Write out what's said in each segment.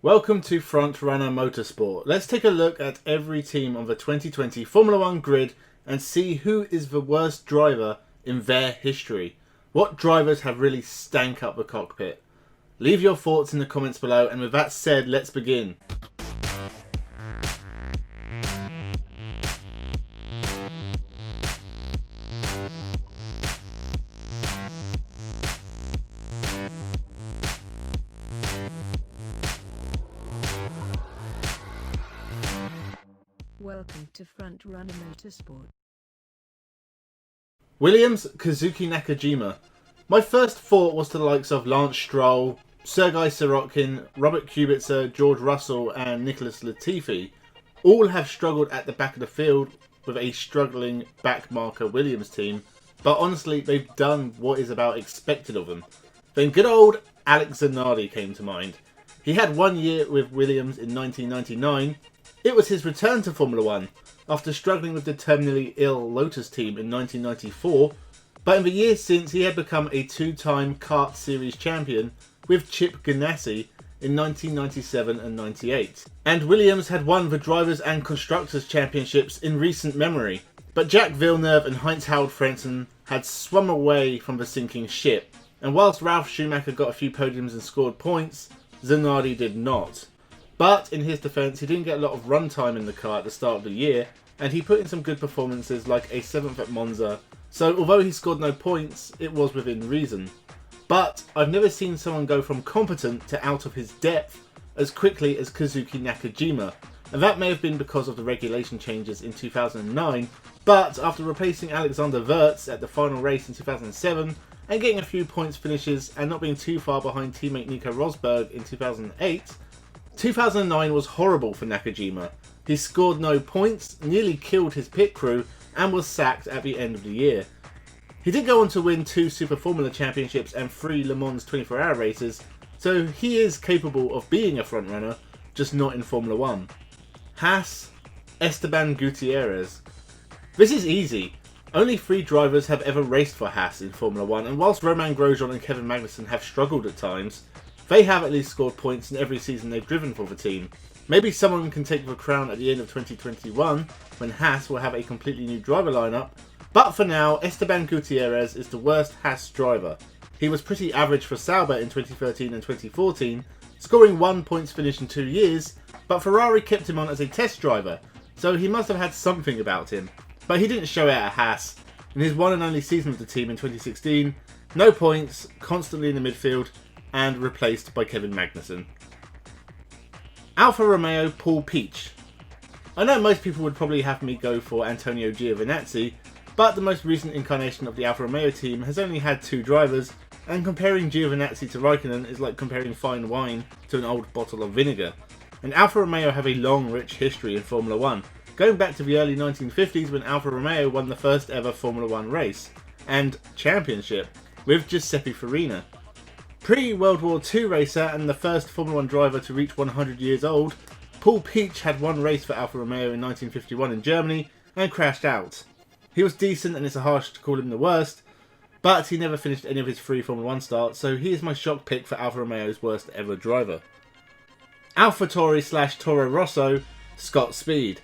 Welcome to Frontrunner Motorsport. Let's take a look at every team on the 2020 Formula 1 grid and see who is the worst driver in their history. What drivers have really stank up the cockpit? Leave your thoughts in the comments below, and with that said, let's begin. Welcome to Frontrunner Motorsport. Williams, Kazuki Nakajima. My first thought was to the likes of Lance Stroll, Sergei Sirotkin, Robert Kubica, George Russell and Nicholas Latifi. All have struggled at the back of the field with a struggling backmarker Williams team, but honestly they've done what is about expected of them. Then good old Alex Zanardi came to mind. He had 1 year with Williams in 1999. It was his return to Formula 1 after struggling with the terminally ill Lotus team in 1994, but in the years since he had become a two-time kart series champion with Chip Ganassi in 1997 and 98. And Williams had won the Drivers' and Constructors' Championships in recent memory, but Jacques Villeneuve and Heinz-Harald Frentzen had swum away from the sinking ship, and whilst Ralf Schumacher got a few podiums and scored points, Zanardi did not. But in his defence, he didn't get a lot of run time in the car at the start of the year, and he put in some good performances like a 7th at Monza, so although he scored no points, it was within reason. But I've never seen someone go from competent to out of his depth as quickly as Kazuki Nakajima, and that may have been because of the regulation changes in 2009, but after replacing Alexander Wurz at the final race in 2007, and getting a few points finishes and not being too far behind teammate Nico Rosberg in 2008, 2009 was horrible for Nakajima. He scored no points, nearly killed his pit crew, and was sacked at the end of the year. He did go on to win 2 Super Formula Championships and 3 Le Mans 24-hour races, so he is capable of being a frontrunner, just not in Formula 1. Haas, Esteban Gutierrez. This is easy. Only 3 drivers have ever raced for Haas in Formula 1, and whilst Romain Grosjean and Kevin Magnussen have struggled at times, they have at least scored points in every season they've driven for the team. Maybe someone can take the crown at the end of 2021 when Haas will have a completely new driver lineup, but for now Esteban Gutierrez is the worst Haas driver. He was pretty average for Sauber in 2013 and 2014, scoring 1 points finish in 2 years, but Ferrari kept him on as a test driver, so he must have had something about him. But he didn't show it at Haas. In his one and only season with the team in 2016, no points, constantly in the midfield, and replaced by Kevin Magnussen. Alfa Romeo Paul Peach. I know most people would probably have me go for Antonio Giovinazzi, but the most recent incarnation of the Alfa Romeo team has only had 2 drivers, and comparing Giovinazzi to Raikkonen is like comparing fine wine to an old bottle of vinegar. And Alfa Romeo have a long, rich history in Formula 1, going back to the early 1950s when Alfa Romeo won the first ever Formula 1 race and championship with Giuseppe Farina. Pre-World War II racer and the first Formula 1 driver to reach 100 years old, Paul Peach had 1 race for Alfa Romeo in 1951 in Germany and crashed out. He was decent, and it's harsh to call him the worst, but he never finished any of his 3 Formula 1 starts, so he is my shock pick for Alfa Romeo's worst ever driver. AlphaTauri / Toro Rosso, Scott Speed.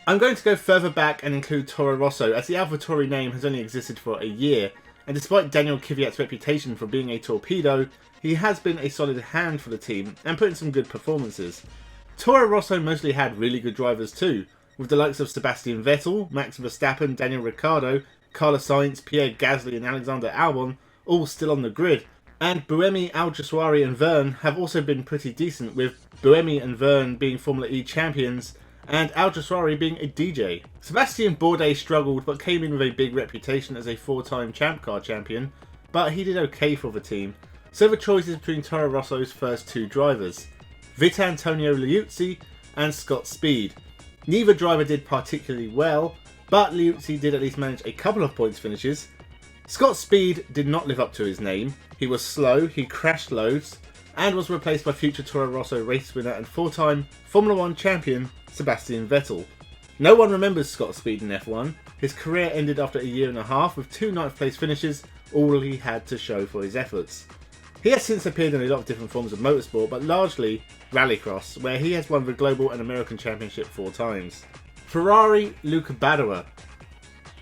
I'm going to go further back and include Toro Rosso, as the AlphaTauri name has only existed for a year, and despite Daniel Kvyat's reputation for being a torpedo, he has been a solid hand for the team and put in some good performances. Toro Rosso mostly had really good drivers too, with the likes of Sebastian Vettel, Max Verstappen, Daniel Ricciardo, Carlos Sainz, Pierre Gasly and Alexander Albon all still on the grid. And Buemi, Alguersuari and Verne have also been pretty decent, with Buemi and Verne being Formula E champions and Alguersuari being a DJ. Sebastian Bourdais struggled but came in with a big reputation as a 4-time Champ Car champion, but he did okay for the team. So the choice is between Toro Rosso's first 2 drivers, Vitantonio Liuzzi and Scott Speed. Neither driver did particularly well, but Liuzzi did at least manage a couple of points finishes. Scott Speed did not live up to his name. He was slow, he crashed loads, and was replaced by future Toro Rosso race winner and 4-time Formula 1 champion Sebastian Vettel. No one remembers Scott Speed in F1. His career ended after a year and a half with 2 ninth place finishes, all he had to show for his efforts. He has since appeared in a lot of different forms of motorsport, but largely rallycross, where he has won the global and American championship 4 times. Ferrari, Luca Badoer.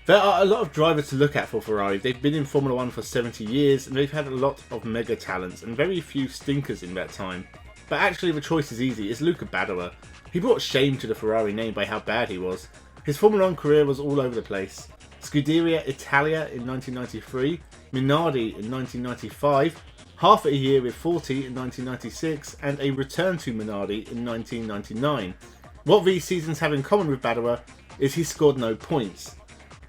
There are a lot of drivers to look at for Ferrari. They've been in Formula 1 for 70 years and they've had a lot of mega talents and very few stinkers in that time. But actually the choice is easy, it's Luca Badoer. He brought shame to the Ferrari name by how bad he was. His Formula 1 career was all over the place. Scuderia Italia in 1993, Minardi in 1995, half a year with 40 in 1996 and a return to Minardi in 1999. What these seasons have in common with Badoer is he scored no points.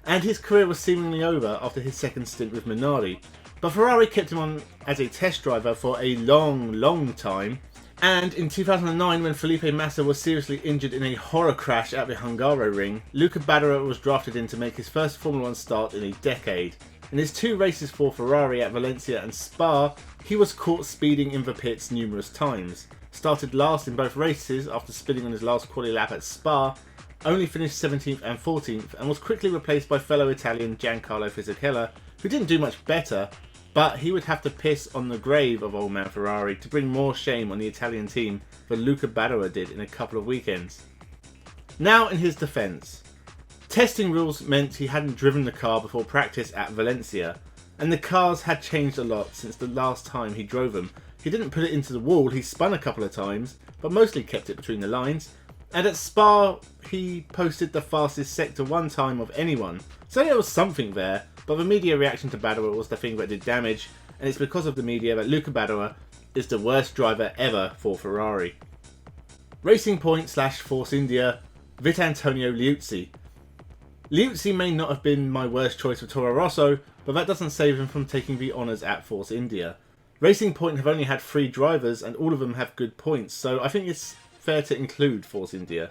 And his career was seemingly over after his second stint with Minardi. But Ferrari kept him on as a test driver for a long time. And in 2009, when Felipe Massa was seriously injured in a horror crash at the Hungaroring, Luca Badoer was drafted in to make his first Formula 1 start in a decade. In his 2 races for Ferrari at Valencia and Spa, he was caught speeding in the pits numerous times. Started last in both races after spinning on his last quali lap at Spa, only finished 17th and 14th, and was quickly replaced by fellow Italian Giancarlo Fisichella, who didn't do much better, but he would have to piss on the grave of old man Ferrari to bring more shame on the Italian team than Luca Badoer did in a couple of weekends. Now in his defence. Testing rules meant he hadn't driven the car before practice at Valencia, and the cars had changed a lot since the last time he drove them. He didn't put it into the wall, he spun a couple of times, but mostly kept it between the lines. And at Spa, he posted the fastest Sector 1 time of anyone. So there was something there, but the media reaction to Badoer was the thing that did damage, and it's because of the media that Luca Badoer is the worst driver ever for Ferrari. Racing Point / Force India, Vitantonio Liuzzi. Liuzzi may not have been my worst choice for Toro Rosso, but that doesn't save him from taking the honours at Force India. Racing Point have only had 3 drivers and all of them have good points, so I think it's fair to include Force India.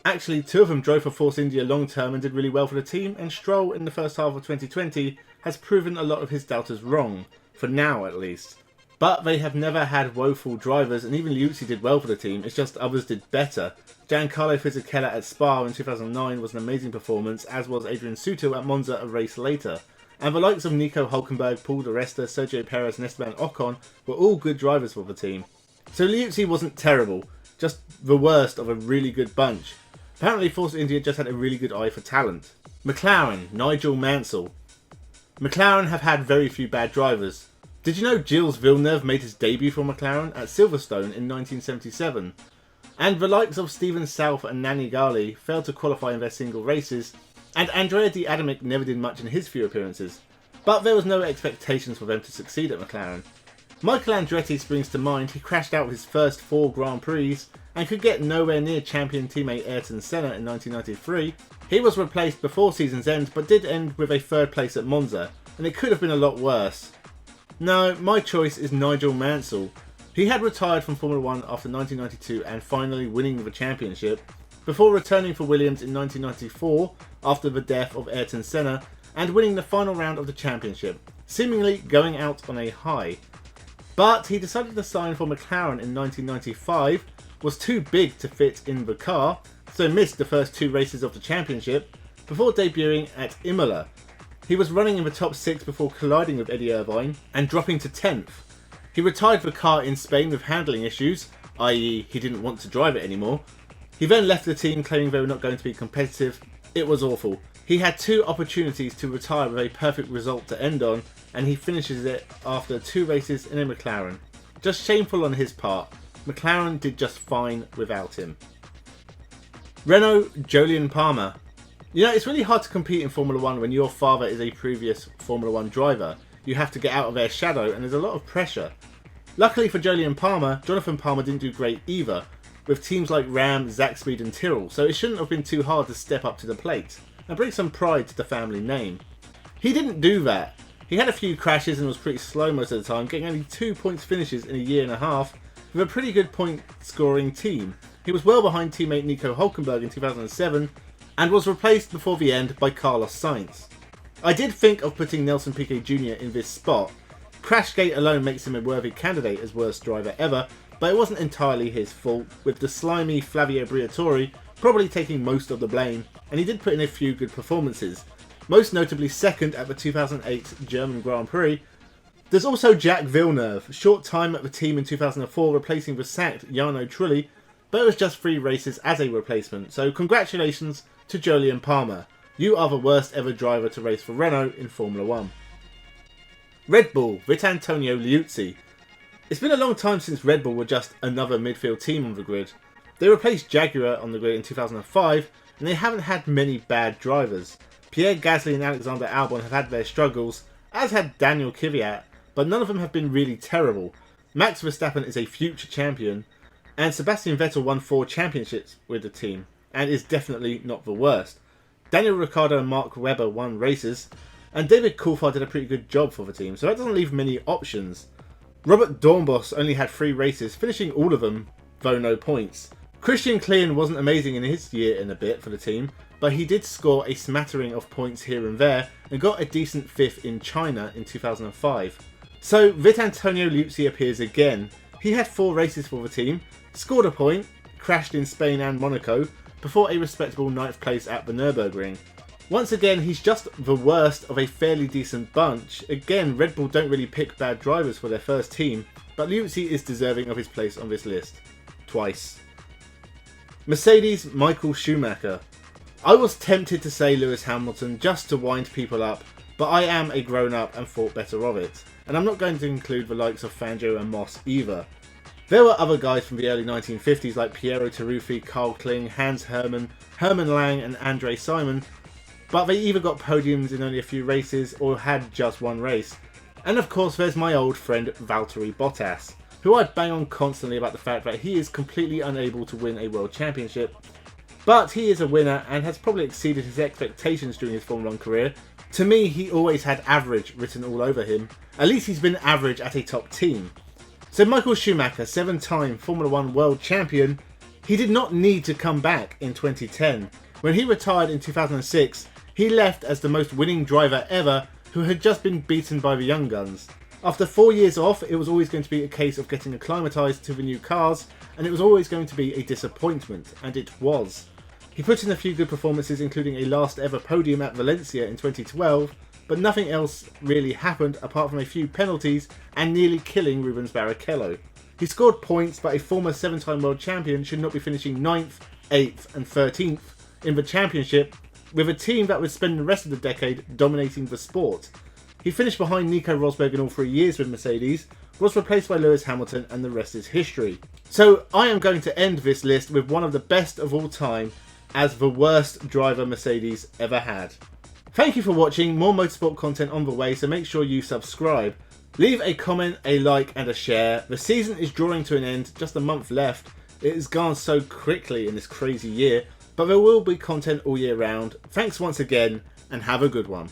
Actually, 2 of them drove for Force India long term and did really well for the team, and Stroll in the first half of 2020 has proven a lot of his doubters wrong, for now at least. But they have never had woeful drivers, and even Liuzzi did well for the team, it's just others did better. Giancarlo Fisichella at Spa in 2009 was an amazing performance, as was Adrian Sutil at Monza a race later. And the likes of Nico Hülkenberg, Paul di Resta, Sergio Perez and Esteban Ocon were all good drivers for the team. So Liuzzi wasn't terrible, just the worst of a really good bunch. Apparently Force India just had a really good eye for talent. McLaren, Nigel Mansell. McLaren have had very few bad drivers. Did you know Gilles Villeneuve made his debut for McLaren at Silverstone in 1977? And the likes of Steven South and Nanni Gali failed to qualify in their single races, and Andrea Di Adamic never did much in his few appearances. But there was no expectations for them to succeed at McLaren. Michael Andretti springs to mind. He crashed out his first 4 Grand Prix and could get nowhere near champion teammate Ayrton Senna in 1993. He was replaced before season's end, but did end with a 3rd place at Monza, and it could have been a lot worse. No, my choice is Nigel Mansell. He had retired from Formula 1 after 1992 and finally winning the championship, before returning for Williams in 1994 after the death of Ayrton Senna and winning the final round of the championship, seemingly going out on a high. But he decided to sign for McLaren in 1995, was too big to fit in the car, so missed the first 2 races of the championship, before debuting at Imola. He was running in the top 6 before colliding with Eddie Irvine and dropping to 10th. He retired the car in Spain with handling issues, i.e. he didn't want to drive it anymore. He then left the team claiming they were not going to be competitive. It was awful. He had 2 opportunities to retire with a perfect result to end on, and he finishes it after 2 races in a McLaren. Just shameful on his part. McLaren did just fine without him. Renault, Jolyon Palmer. You know, it's really hard to compete in Formula 1 when your father is a previous Formula 1 driver. You have to get out of their shadow and there's a lot of pressure. Luckily for Jolyon Palmer, Jonathan Palmer didn't do great either, with teams like Ram, Zaxbyed and Tyrrell, so it shouldn't have been too hard to step up to the plate and bring some pride to the family name. He didn't do that. He had a few crashes and was pretty slow most of the time, getting only 2 points finishes in a year and a half with a pretty good point scoring team. He was well behind teammate Nico Hülkenberg in 2007 and was replaced before the end by Carlos Sainz. I did think of putting Nelson Piquet Jr. in this spot. Crashgate alone makes him a worthy candidate as worst driver ever, but it wasn't entirely his fault, with the slimy Flavio Briatore probably taking most of the blame, and he did put in a few good performances, most notably second at the 2008 German Grand Prix, There's also Jacques Villeneuve, short time at the team in 2004 replacing the sacked Jarno Trulli, but it was just 3 races as a replacement, so congratulations to Jolyon Palmer. You are the worst ever driver to race for Renault in Formula 1. Red Bull, Vitantonio Liuzzi. It's been a long time since Red Bull were just another midfield team on the grid. They replaced Jaguar on the grid in 2005, and they haven't had many bad drivers. Pierre Gasly and Alexander Albon have had their struggles, as had Daniel Kvyat, but none of them have been really terrible. Max Verstappen is a future champion, and Sebastian Vettel won 4 championships with the team, and is definitely not the worst. Daniel Ricciardo and Mark Webber won races, and David Coulthard did a pretty good job for the team, so that doesn't leave many options. Robert Dornbos only had 3 races, finishing all of them, though no points. Christian Klien wasn't amazing in his year and a bit for the team, but he did score a smattering of points here and there, and got a decent 5th in China in 2005. So Vitantonio Liuzzi appears again. He had 4 races for the team, scored a point, crashed in Spain and Monaco, before a respectable 9th place at the Nürburgring. Once again, he's just the worst of a fairly decent bunch. Again, Red Bull don't really pick bad drivers for their first team, but Liuzzi is deserving of his place on this list. Twice. Mercedes, Michael Schumacher. I was tempted to say Lewis Hamilton just to wind people up, but I am a grown-up and thought better of it. And I'm not going to include the likes of Fangio and Moss either. There were other guys from the early 1950s like Piero Taruffi, Carl Kling, Hans Hermann, Hermann Lang and Andre Simon, but they either got podiums in only a few races or had just one race. And of course there's my old friend Valtteri Bottas, who I bang on constantly about the fact that he is completely unable to win a world championship, but he is a winner and has probably exceeded his expectations during his Formula 1 career. To me, he always had average written all over him. At least he's been average at a top team. So Michael Schumacher, 7-time Formula 1 world champion, he did not need to come back in 2010. When he retired in 2006, he left as the most winning driver ever who had just been beaten by the young guns. After 4 years off, it was always going to be a case of getting acclimatised to the new cars, and it was always going to be a disappointment, and it was. He put in a few good performances, including a last ever podium at Valencia in 2012, but nothing else really happened apart from a few penalties and nearly killing Rubens Barrichello. He scored points, but a former 7-time world champion should not be finishing 9th, 8th and 13th in the championship with a team that would spend the rest of the decade dominating the sport. He finished behind Nico Rosberg in all 3 years with Mercedes, was replaced by Lewis Hamilton, and the rest is history. So I am going to end this list with one of the best of all time as the worst driver Mercedes ever had. Thank you for watching. More motorsport content on the way, so make sure you subscribe. Leave a comment, a like and a share. The season is drawing to an end, just a month left. It has gone so quickly in this crazy year, but there will be content all year round. Thanks once again and have a good one.